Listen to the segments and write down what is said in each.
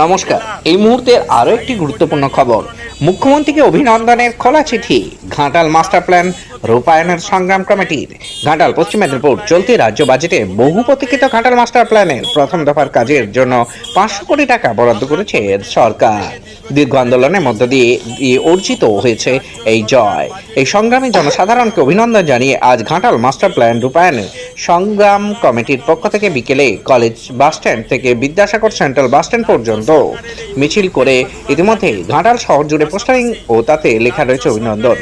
নমস্কার। এই মুহূর্তের আরও একটি গুরুত্বপূর্ণ খবর। মুখ্যমন্ত্রীকে অভিনন্দনের খোলা চিঠি ঘাটাল মাস্টার প্ল্যান রূপায়ণের সংগ্রাম কমিটির। ঘাটাল পশ্চিম মেদিনীপুর চলতি রাজ্য বাজেটে বহু প্রতীক্ষিত ঘাটাল মাস্টার প্ল্যানের প্রথম দফার কাজের জন্য 500 কোটি টাকা বরাদ্দ করেছে সরকার। দীর্ঘ আন্দোলনের মধ্য দিয়ে অর্জিত হয়েছে এই জয়। এই সংগ্রামী জনসাধারণকে অভিনন্দন জানিয়ে আজ ঘাটাল মাস্টার প্ল্যান রূপায়ণের সংগ্রাম কমিটির পক্ষ থেকে বিকেলে কলেজ বাসস্ট্যান্ড থেকে বিদ্যাসাগর সেন্ট্রাল বাসস্ট্যান্ড পর্যন্ত মিছিল করে ইতিমধ্যে ঘাটাল শহর জুড়ে পোস্টারিং ও তাতে লেখা রয়েছে অভিনন্দন।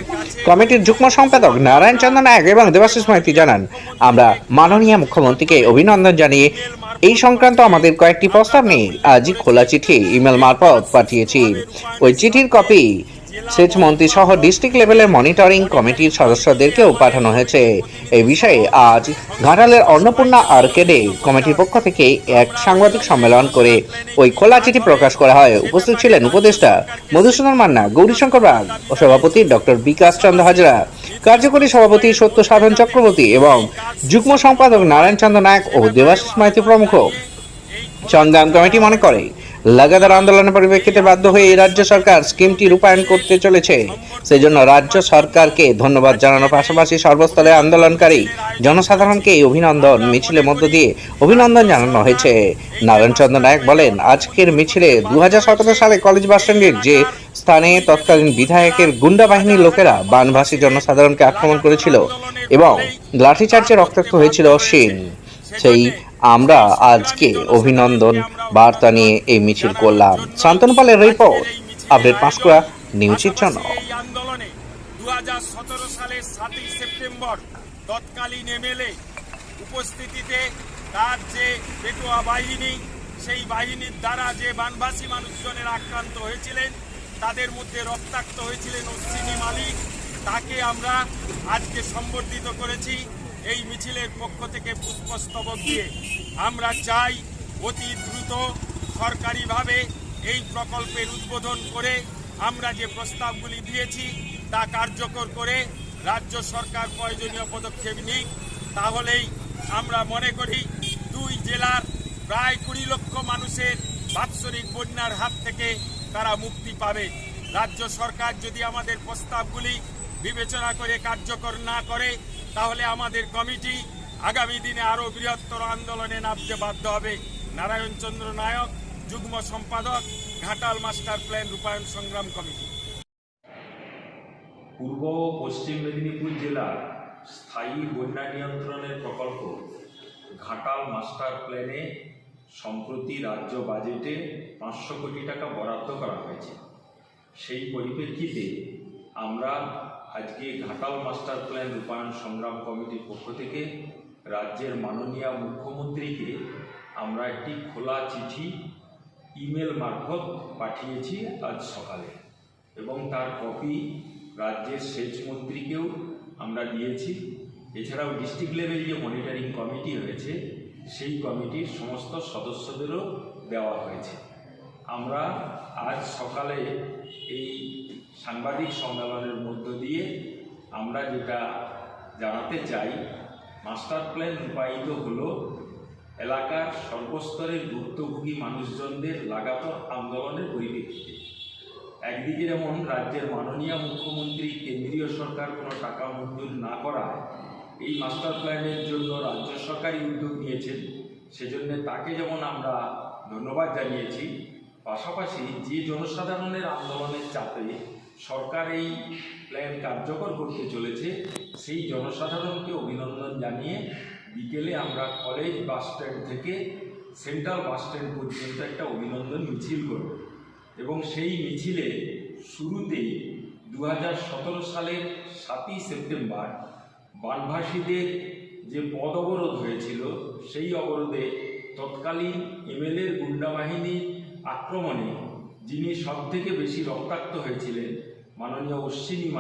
কমিটির যুগ্ম সম্পাদক নারায়ণ চন্দ্র নায়ক এবং দেবাশিস মাইতি জানান, আমরা মাননীয় মুখ্যমন্ত্রীকে অভিনন্দন জানিয়ে এই সংক্রান্ত আমাদের কয়েকটি প্রস্তাব নিয়ে আজই খোলা চিঠি ইমেল মারফত পাঠিয়েছি। ওই চিঠির কপি সেচ মন্ত্রী সহ ডিস্ট্রিক্ট লেভেলের মনিটরিং কমিটির সদস্যদেরকেও পাঠানো হয়েছে। এই বিষয়ে আজ ঘাটালের অন্নপূর্ণা আর্কেডে কমিটির পক্ষ থেকে এক সাংবাদিক সম্মেলন করে ওই খোলা চিঠি প্রকাশ করা হয়। উপস্থিত ছিলেন উপদেষ্টা মধুসূদন মান্না, গৌরীশঙ্কর বাগ, সভাপতি ডক্টর বিকাশ চন্দ্র হাজরা, কার্যকরী সভাপতি সত্য সাধন চক্রবর্তী এবং যুগ্ম সম্পাদক নারায়ণ চন্দ্র নায়ক ও দেবাশিস মাইতি প্রমুখ। সংগ্রাম কমিটি মনে করে লাগাতার আন্দোলনের পরিপ্রেক্ষিতে বাধ্য হয়ে রাজ্য সরকার স্কিমটি রূপায়ণ করতে চলেছে। সেই জন্য রাজ্য সরকারকে ধন্যবাদ জানানোর পাশাপাশি সর্বস্তরে আন্দোলনকারী জনসাধারণকে এই অভিনন্দন মিছিলের মধ্য দিয়ে অভিনন্দন জানানো হয়েছে। নারায়ণ চন্দ্র নায়ক বলেন, আজকের মিছিলে 2017 সালে কলেজ বাসস্ট্যান্ডের যে স্থানে তৎকালীন বিধায়কের গুন্ডা বাহিনীর লোকেরা বানভাসী জনসাধারণকে আক্রমণ করেছিল এবং লাঠিচার্জে রক্তাক্ত হয়েছিল সেই আমরা আজকে অভিনন্দন বার্তা নিয়ে এই মিছিল করলাম। শান্তনু পালের রিপোর্ট, আপডেট পাঁশকুড়া নিউজের জন্য। আন্দোলনে 2017 সালের 7ই সেপ্টেম্বর তৎকালীন এমএলএ উপস্থিতিতে তার যে পেটোয়া বাহিনী, সেই বাহিনীর দ্বারা যে বানভাসী মানুষজনের আক্রান্ত হয়েছিলেন, তাদের মধ্যে রক্তাক্ত হয়েছিলেন অশ্বিনী মালিক, তাকে আমরা আজকে সম্বর্ধিত করেছি এই মিছিলের পক্ষ থেকে পুষ্পস্তবক দিয়ে। আমরা চাই অতি দ্রুত সরকারিভাবে এই প্রকল্পের উদ্বোধন করে আমরা যে প্রস্তাবগুলি দিয়েছি তা কার্যকর করে রাজ্য সরকার প্রয়োজনীয় পদক্ষেপ নিক। তাহলেই আমরা মনে করি দুই জেলার প্রায় 20 লক্ষ মানুষের বাৎসরিক বন্যার হাত থেকে তারা মুক্তি পাবে। রাজ্য সরকার যদি আমাদের প্রস্তাবগুলি বিবেচনা করে কার্যকর না করে, তাহলে আমাদের কমিটি আগামী দিনে আরও বৃহত্তর আন্দোলনে নামতে বাধ্য হবে। নারায়ণ চন্দ্র নায়ক, যুগ্ম সম্পাদক, ঘাটাল মাস্টার প্ল্যান রূপায়ণ সংগ্রাম কমিটি। পূর্ব পশ্চিম মেদিনীপুর জেলার স্থায়ী বন্যা নিয়ন্ত্রণের প্রকল্প ঘাটাল মাস্টার প্ল্যানে সম্প্রতি রাজ্য বাজেটে 500 কোটি টাকা বরাদ্দ করা হয়েছে। সেই পরিপ্রেক্ষিতে আমরা আজকে ঘাটাল মাস্টার প্ল্যান রূপায়ণ সংগ্রাম কমিটির পক্ষ থেকে রাজ্যের মাননীয় মুখ্যমন্ত্রীকে আমরা একটি খোলা চিঠি ইমেল মারফত পাঠিয়েছি আজ সকালে, এবং তার কপি রাজ্যের সেচ মন্ত্রীকেও আমরা দিয়েছি। এছাড়াও ডিস্ট্রিক্ট লেভেল যে মনিটরিং কমিটি হয়েছে, সেই কমিটির সমস্ত সদস্যদেরও দেওয়া হয়েছে। আমরা আজ সকালে এই সাংবাদিক সম্মেলনের মধ্য দিয়ে আমরা যেটা জানাতে চাই, মাস্টার প্ল্যান রূপায়িত হলো এলাকার সর্বস্তরের ভুক্তভোগী মানুষজনদের লাগাতার আন্দোলনের পরিপ্রেক্ষিতে। একদিকে যেমন রাজ্যের মাননীয় মুখ্যমন্ত্রী কেন্দ্রীয় সরকার কোনো টাকা মঞ্জুর না করায় এই মাস্টার প্ল্যানের জন্য রাজ্য সরকারই উদ্যোগ নিয়েছেন, সেজন্য তাকে যেমন আমরা ধন্যবাদ জানিয়েছি, পাশাপাশি যে জনসাধারণের আন্দোলনের চাপে সরকার এই প্ল্যান কার্যকর করতে চলেছে, সেই জনসাধারণকে অভিনন্দন জানিয়ে বিকেলে আমরা কলেজ বাসস্ট্যান্ড থেকে সেন্ট্রাল বাসস্ট্যান্ড পর্যন্ত একটা অভিনন্দন মিছিল করব, এবং সেই মিছিলে শুরুতেই 2017 সালের 7ই সেপ্টেম্বর বানভাসীদের যে পদ অবরোধ হয়েছিল, সেই অবরোধে তৎকালীন এমএলএর গুন্ডা বাহিনীর আক্রমণে যিনি সবথেকে বেশি রক্তাক্ত হয়েছিলেন, মাননীয় অশ্বিনী